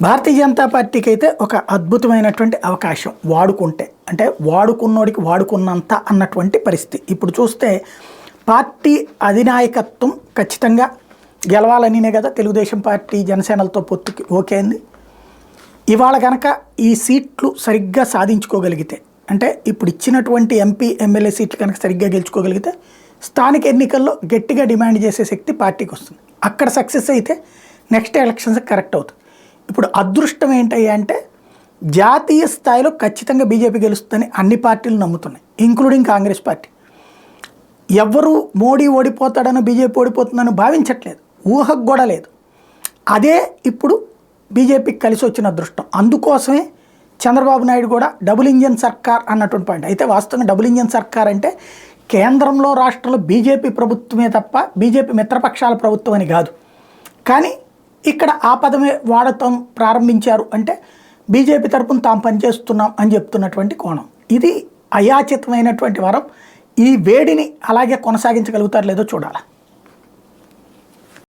భారతీయ జనతా పార్టీకి అయితే ఒక అద్భుతమైనటువంటి అవకాశం వాడుకుంటే, అంటే వాడుకున్నోడికి వాడుకున్నంత అన్నటువంటి పరిస్థితి. ఇప్పుడు చూస్తే పార్టీ అధినాయకత్వం ఖచ్చితంగా గెలవాలనినే కదా తెలుగుదేశం పార్టీ జనసేనలతో పొత్తుకి ఓకే అయింది. ఇవాళ కనుక ఈ సీట్లు సరిగ్గా సాధించుకోగలిగితే, అంటే ఇప్పుడు ఇచ్చినటువంటి ఎంపీ ఎమ్మెల్యే సీట్లు కనుక సరిగ్గా గెలుచుకోగలిగితే స్థానిక ఎన్నికల్లో గట్టిగా డిమాండ్ చేసే శక్తి పార్టీకి వస్తుంది. అక్కడ సక్సెస్ అయితే నెక్స్ట్ ఎలక్షన్స్ కరెక్ట్ అవుతుంది. ఇప్పుడు అదృష్టం ఏంటయ్యా అంటే జాతీయ స్థాయిలో ఖచ్చితంగా బీజేపీ గెలుస్తుందని అన్ని పార్టీలు నమ్ముతున్నాయి, ఇంక్లూడింగ్ కాంగ్రెస్ పార్టీ. ఎవరు మోడీ ఓడిపోతాడనో బీజేపీ ఓడిపోతుందని భావించట్లేదు, ఊహకు కూడా లేదు. అదే ఇప్పుడు బీజేపీకి కలిసి వచ్చిన అదృష్టం. అందుకోసమే చంద్రబాబు నాయుడు కూడా డబుల్ ఇంజన్ సర్కార్ అన్నటువంటి పాయింట్. అయితే వాస్తవంగా డబుల్ ఇంజన్ సర్కార్ అంటే కేంద్రంలో రాష్ట్రంలో బీజేపీ ప్రభుత్వమే తప్ప బీజేపీ మిత్రపక్షాల ప్రభుత్వం అని కాదు. కానీ ఇక్కడ ఆ పదమే వాడటం ప్రారంభించారు అంటే బీజేపీ తరపున తాము పనిచేస్తున్నాం అని చెప్తున్నటువంటి కోణం. ఇది అయాచితమైనటువంటి వరం. ఈ వేడిని అలాగే కొనసాగించగలుగుతారు లేదో చూడాలి.